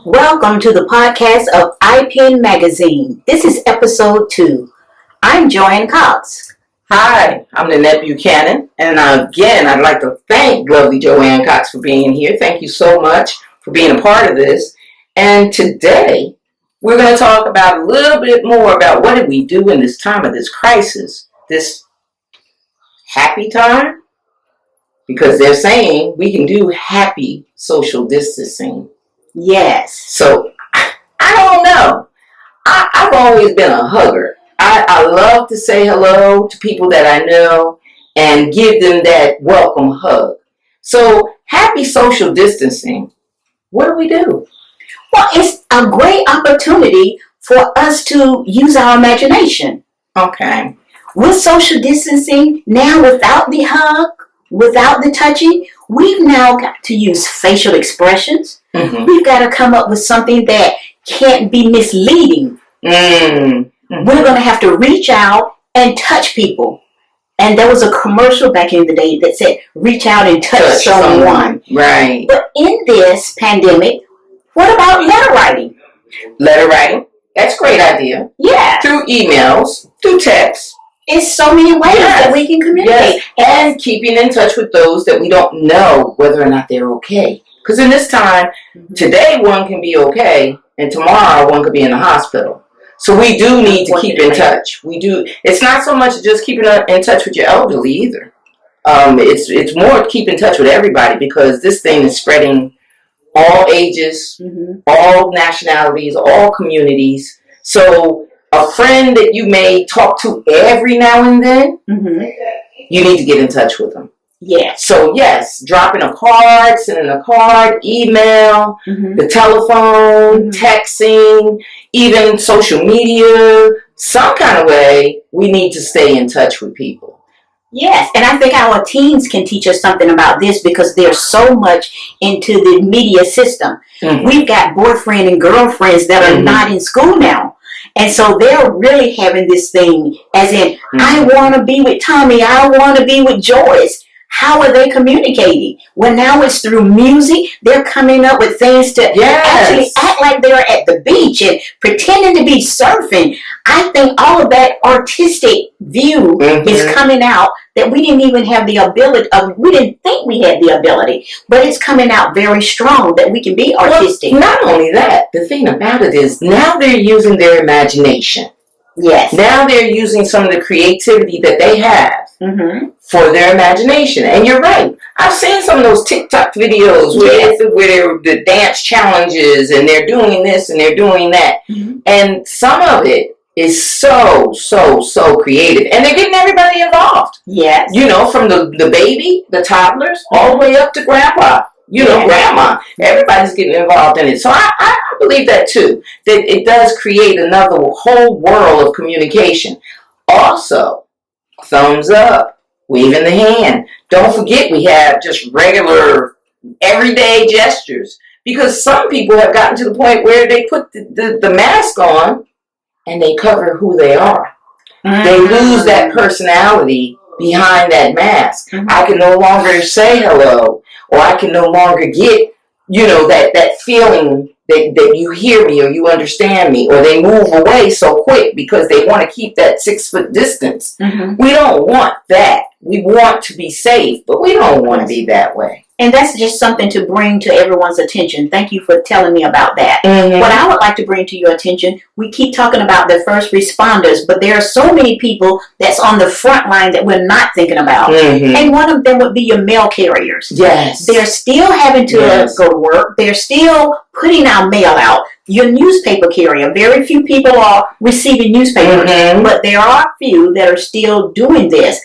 Welcome to the podcast of iPen Magazine. This is episode 2. I'm Joann Cox. Hi, I'm Nanette Buchanan, and again, I'd like to thank lovely Joann Cox for being here. Thank you so much for being a part of this. And today, we're going to talk about a little bit more about what did we do in this time of this crisis, this happy time, because they're saying we can do happy social distancing. Yes. So, I don't know. I've always been a hugger. I love to say hello to people that I know and give them that welcome hug. So, happy social distancing. What do we do? Well, it's a great opportunity for us to use our imagination. Okay. With social distancing, now without the hug, without the touching, we've now got to use facial expressions. Mm-hmm. We've got to come up with something that can't be misleading. Mm-hmm. We're going to have to reach out and touch people. And there was a commercial back in the day that said, reach out and touch someone. Right. But in this pandemic, what about letter writing? Letter writing. That's a great idea. Yeah. Through emails, through text. It's so many ways that we can communicate. Yes. And keeping in touch with those that we don't know whether or not they're okay. Because in this time, today one can be okay, and tomorrow one could be in the hospital. So we do need to keep in touch. We do. It's not so much just keeping in touch with your elderly either. It's more keep in touch with everybody because this thing is spreading all ages, all nationalities, all communities. So a friend that you may talk to every now and then, you need to get in touch with them. Yeah. So yes, dropping a card, sending a card, email, the telephone, texting, even social media, some kind of way, we need to stay in touch with people. Yes, and I think our teens can teach us something about this because they're so much into the media system. We've got boyfriend and girlfriends that are not in school now. And so they're really having this thing as in, I want to be with Tommy, I want to be with Joyce. How are they communicating? Well, now it's through music. They're coming up with things to actually act like they're at the beach and pretending to be surfing. I think all of that artistic view is coming out that we didn't even have the ability of, we didn't think we had the ability, but it's coming out very strong that we can be artistic. Well, not only that, the thing about it is now they're using their imagination. Yes. Now they're using some of the creativity that they have for their imagination. And you're right. I've seen some of those TikTok videos where they're the dance challenges and they're doing this and they're doing that. And some of it is so creative. And they're getting everybody involved. Yes. You know, from the baby, the toddlers, all the way up to grandpa. You know, grandma. Everybody's getting involved in it. So I believe that too. That it does create another whole world of communication. Also, thumbs up, waving the hand. Don't forget we have just regular, everyday gestures. Because some people have gotten to the point where they put the mask on and they cover who they are. They lose that personality behind that mask. I can no longer say hello. Or I can no longer get, that feeling that you hear me or you understand me. Or they move away so quick because they want to keep that 6-foot distance. We don't want that. We want to be safe, but we don't want to be that way. And that's just something to bring to everyone's attention. Thank you for telling me about that. What I would like to bring to your attention, we keep talking about the first responders, but there are so many people that's on the front line that we're not thinking about. And one of them would be your mail carriers. Yes. They're still having to go to work. They're still putting our mail out. Your newspaper carrier, very few people are receiving newspapers, but there are a few that are still doing this.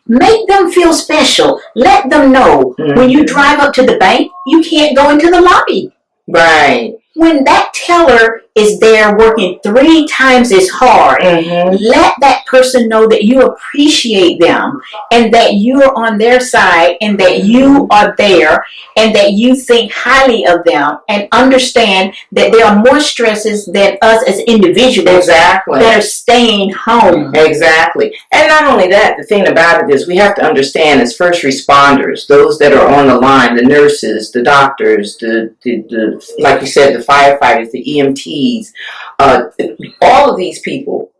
Make them feel special. Let them know when you drive up to the bank, you can't go into the lobby. Right. When that teller is there working 3 times as hard. Let that person know that you appreciate them and that you are on their side and that you are there and that you think highly of them, and understand that there are more stresses than us as individuals that are staying home. Exactly. And not only that, the thing about it is we have to understand as first responders, those that are on the line, the nurses, the doctors, the like you said, the firefighters, the EMTs, all of these people,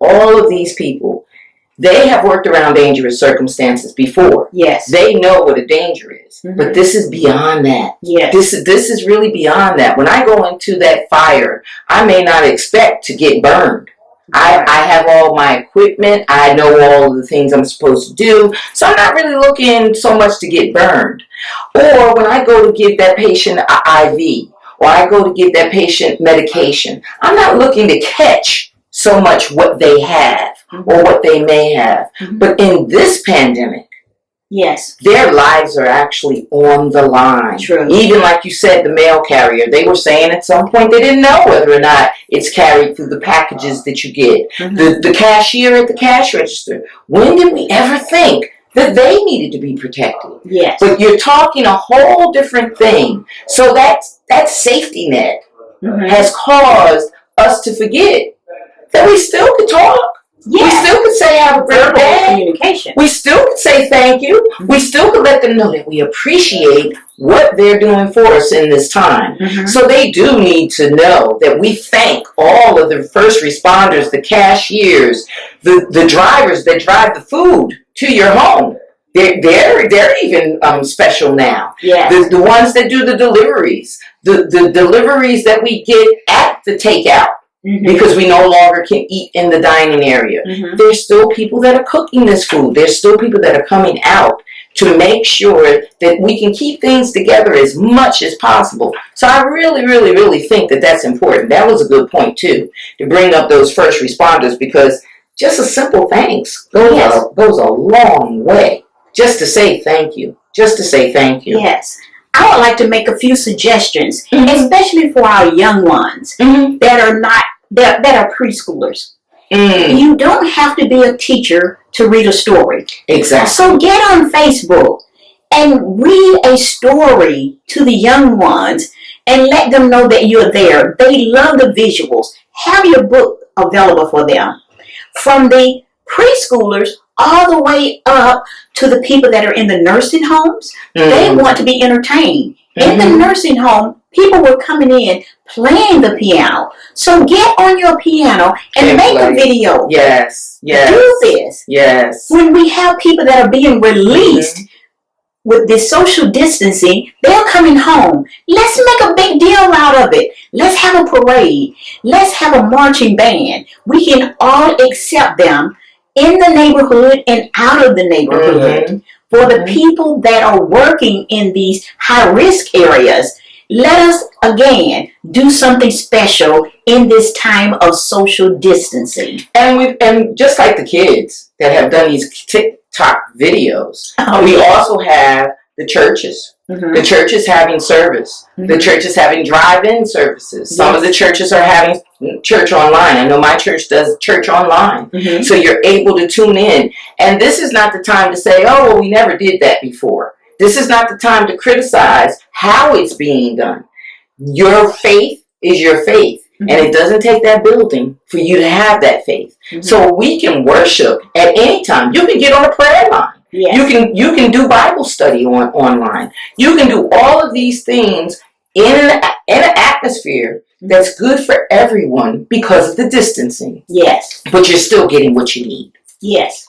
they have worked around dangerous circumstances before. Yes. They know what a danger is. But this is beyond that. Yes. This is really beyond that. When I go into that fire, I may not expect to get burned. I have all my equipment. I know all of the things I'm supposed to do. So I'm not really looking so much to get burned. Or when I go to give that patient an IV, or I go to give that patient medication, I'm not looking to catch so much what they have or what they may have. But in this pandemic, yes, their lives are actually on the line. True. Even like you said, the mail carrier, they were saying at some point they didn't know whether or not it's carried through the packages that you get. The cashier at the cash register, when did we ever think that they needed to be protected? Yes. But you're talking a whole different thing. So that safety net has caused us to forget that we still could talk. Yes. We still could say have a great day. Communication. We still could say thank you. We still could let them know that we appreciate what they're doing for us in this time. So they do need to know that we thank all of the first responders, the cashiers, the drivers that drive the food to your home. They're even special now. Yeah. The ones that do the deliveries, the deliveries that we get at the takeout. Because we no longer can eat in the dining area. There's still people that are cooking this food. There's still people that are coming out to make sure that we can keep things together as much as possible. So I really, really, really think that that's important. That was a good point, too, to bring up those first responders, because just a simple thanks goes a long way. Just to say thank you. Just to say thank you. Yes. I would like to make a few suggestions, especially for our young ones that are preschoolers. You don't have to be a teacher to read a story. Exactly. So get on Facebook and read a story to the young ones and let them know that you're there. They love the visuals. Have your book available for them. From the preschoolers all the way up to the people that are in the nursing homes, they want to be entertained. In the nursing home, people were coming in playing the piano. So get on your piano and make a video. Yes, yes. Do this. Yes. When we have people that are being released with this social distancing, they're coming home. Let's make a big deal out of it. Let's have a parade. Let's have a marching band. We can all accept them in the neighborhood and out of the neighborhood. For the people that are working in these high-risk areas, let us, again, do something special in this time of social distancing. And just like the kids that have done these TikTok videos, we also have the churches. The churches having service. The churches having drive-in services. Some of the churches are having church online. I know my church does church online. So you're able to tune in. And this is not the time to say, oh, well, we never did that before. This is not the time to criticize how it's being done. Your faith is your faith. And it doesn't take that building for you to have that faith. So we can worship at any time. You can get on a prayer line. Yes. You can do Bible study online. You can do all of these things in an atmosphere that's good for everyone because of the distancing. Yes. But you're still getting what you need. Yes.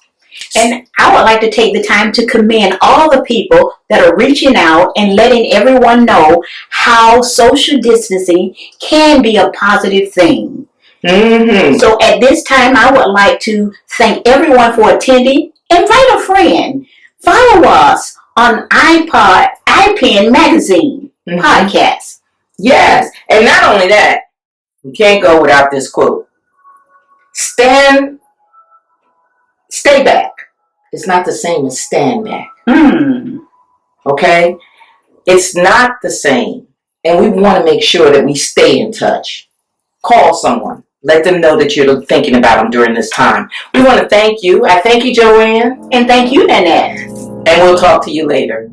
And I would like to take the time to commend all the people that are reaching out and letting everyone know how social distancing can be a positive thing. So at this time, I would like to thank everyone for attending. Invite a friend. Follow us on iPen Magazine podcast. Yes. And not only that, we can't go without this quote. Stay back. It's not the same as stand back. Okay? It's not the same. And we want to make sure that we stay in touch. call someone. Let them know that you're thinking about them during this time. We want to thank you. I thank you, Joann. And thank you, Nanette. And we'll talk to you later.